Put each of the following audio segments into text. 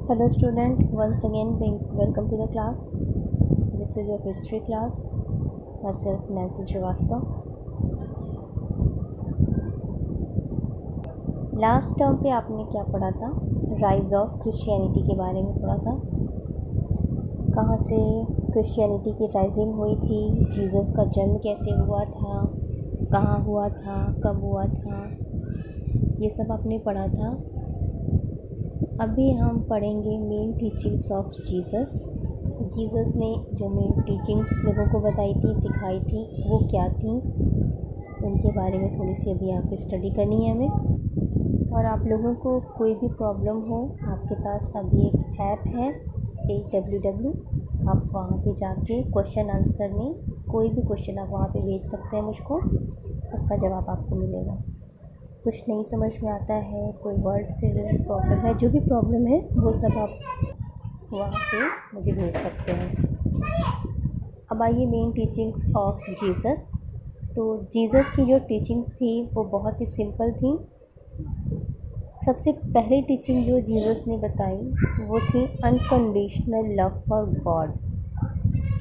Hello student, once again welcome to the class. This is your history class. Myself Nancy Srivastava. Last term पे आपने क्या पढ़ा था? Rise of Christianity के बारे में थोड़ा सा, कहाँ से क्रिश्चियनिटी की राइजिंग हुई थी, जीसस का जन्म कैसे हुआ था, कहाँ हुआ था, कब हुआ था, ये सब आपने पढ़ा था. अभी हम पढ़ेंगे main teachings of Jesus. Jesus ने जो मेन टीचिंग्स लोगों को बताई थी, सिखाई थी, वो क्या थी, उनके बारे में थोड़ी सी अभी यहाँ पे स्टडी करनी है हमें. और आप लोगों को कोई भी प्रॉब्लम हो, आपके पास अभी एक ऐप है AWW. आप वहाँ पे जाके क्वेश्चन आंसर में कोई भी क्वेश्चन आप वहाँ पे भेज सकते हैं मुझको, उसका जवाब आपको मिलेगा. कुछ नहीं समझ में आता है, कोई वर्ड से रिलेटेड प्रॉब्लम है, जो भी प्रॉब्लम है वो सब आप वहाँ से मुझे भेज सकते हैं. अब आइए मेन टीचिंग्स ऑफ जीसस. तो जीसस की जो टीचिंग्स थी वो बहुत ही सिंपल थी. सबसे पहली टीचिंग जो जीसस ने बताई वो थी अनकंडीशनल लव फॉर गॉड.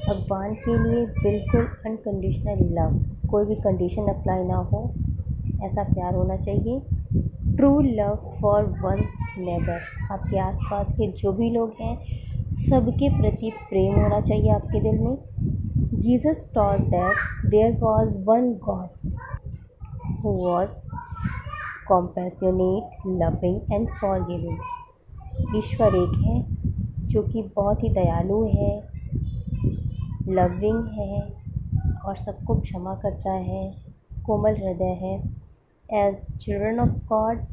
भगवान के लिए बिल्कुल अनकंडीशनल लव, कोई भी कंडीशन अप्लाई ना हो, ऐसा प्यार होना चाहिए. True love for one's neighbour, आपके आसपास के जो भी लोग हैं सबके प्रति प्रेम होना चाहिए आपके दिल में. Jesus taught that there was one God who was compassionate, loving and forgiving. ईश्वर एक है जो कि बहुत ही दयालु है, लविंग है और सबको क्षमा करता है, कोमल हृदय है. As children of God,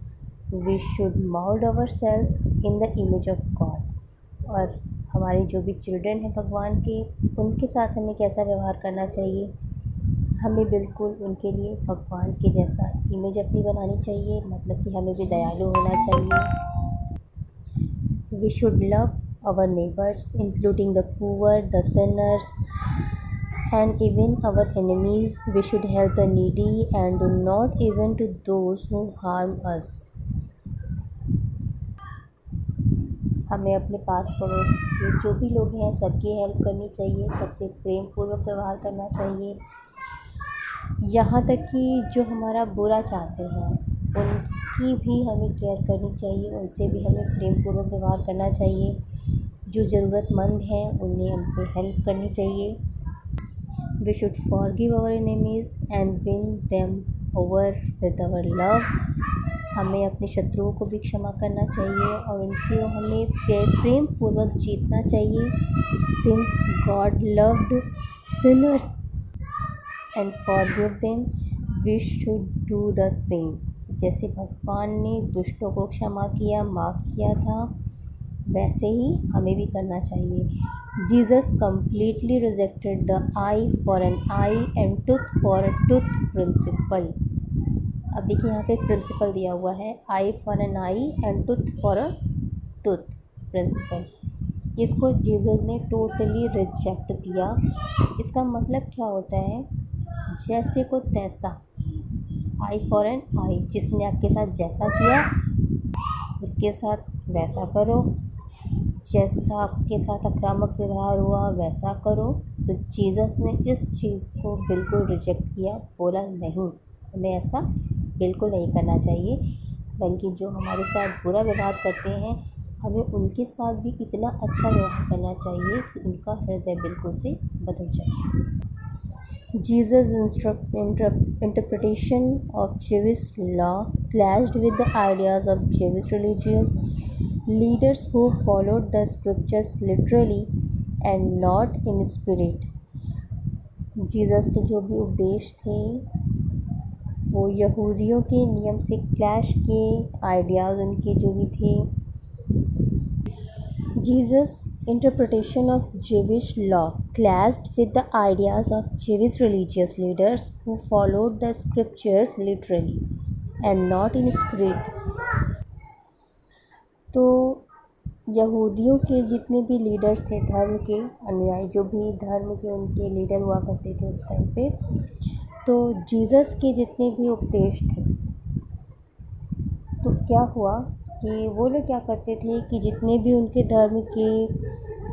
we should mold ourselves in the image of God. और हमारे जो भी चिल्ड्रन हैं भगवान के, उनके साथ हमें कैसा व्यवहार करना चाहिए, हमें बिल्कुल उनके लिए भगवान के जैसा इमेज अपनी बनानी चाहिए, मतलब कि हमें भी दयालु होना चाहिए. We should love our neighbors, including the poor, the sinners, and even our enemies. We should help the needy and do not even to those who harm us. हमें अपने पास पड़ोस के जो भी लोग हैं सबकी हेल्प करनी चाहिए, सबसे प्रेम पूर्वक व्यवहार करना चाहिए. यहाँ तक कि जो हमारा बुरा चाहते हैं उनकी भी हमें केयर करनी चाहिए, उनसे भी हमें प्रेम पूर्वक व्यवहार करना चाहिए. जो ज़रूरतमंद हैं उन्हें हमको हेल्प करनी चाहिए. We should forgive our enemies and win them over with our love. हमें अपने शत्रुओं को भी क्षमा करना चाहिए और उनकी हमें प्रेम पूर्वक जीतना चाहिए. Since God loved sinners and forgave them, we should do the same. जैसे भगवान ने दुष्टों को क्षमा किया, माफ़ किया था, वैसे ही हमें भी करना चाहिए. Jesus completely rejected the eye for an eye and tooth for a tooth principle. अब देखिए यहाँ पे एक प्रिंसिपल दिया हुआ है, eye for an eye and tooth for a tooth principle. इसको जीसस ने टोटली रिजेक्ट किया. इसका मतलब क्या होता है, जैसे को तैसा, आई फॉर एन आई, जिसने आपके साथ जैसा किया उसके साथ वैसा करो, जैसा आपके साथ आक्रामक व्यवहार हुआ वैसा करो. तो जीसस ने इस चीज़ को बिल्कुल रिजेक्ट किया, बोला नहीं, हमें ऐसा बिल्कुल नहीं करना चाहिए, बल्कि जो हमारे साथ बुरा व्यवहार करते हैं हमें उनके साथ भी इतना अच्छा व्यवहार करना चाहिए कि उनका हृदय बिल्कुल से बदल जाए. Jesus' interpretation of Jewish law clashed with the ideas of Jewish religious leaders who followed the scriptures literally and not in spirit. Jesus के जो भी उपदेश थे वो यहूदियों के नियम से क्लैश किए, आइडियाज़ उनके जो भी थे. Jesus' interpretation of Jewish law clashed with the ideas of Jewish religious leaders who followed the scriptures literally and not in spirit. तो यहूदियों के जितने भी लीडर्स थे, धर्म के अनुयायी, जो भी धर्म के उनके लीडर हुआ करते थे उस टाइम पे, तो जीसस के जितने भी उपदेश थे, तो क्या हुआ कि वो लोग क्या करते थे कि जितने भी उनके धर्म के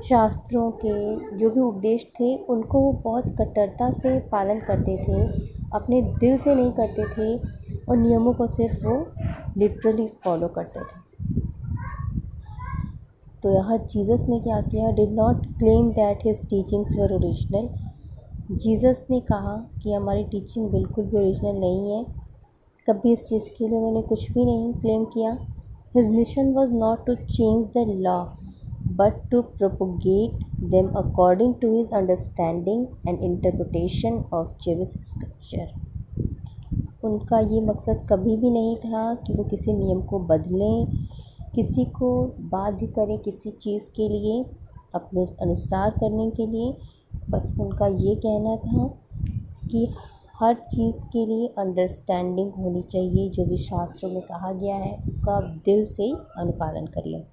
शास्त्रों के जो भी उपदेश थे उनको वो बहुत कट्टरता से पालन करते थे, अपने दिल से नहीं करते थे और नियमों को सिर्फ वो लिटरली फॉलो करते थे। तो यहाँ जीसस ने क्या किया, did not claim that his teachings were original. Jesus ने कहा कि हमारी टीचिंग बिल्कुल भी ओरिजिनल नहीं है, कभी इस चीज़ के लिए उन्होंने कुछ भी नहीं क्लेम किया। His mission was not to change the law but to propagate them according to his understanding and interpretation of Jewish scripture. उनका ये मकसद कभी भी नहीं था कि वो किसी नियम को बदलें, किसी को बाध्य करें किसी चीज़ के लिए, अपने अनुसार करने के लिए। बस उनका ये कहना था कि हर चीज़ के लिए अंडरस्टैंडिंग होनी चाहिए, जो भी शास्त्रों में कहा गया है उसका आप दिल से अनुपालन करिए।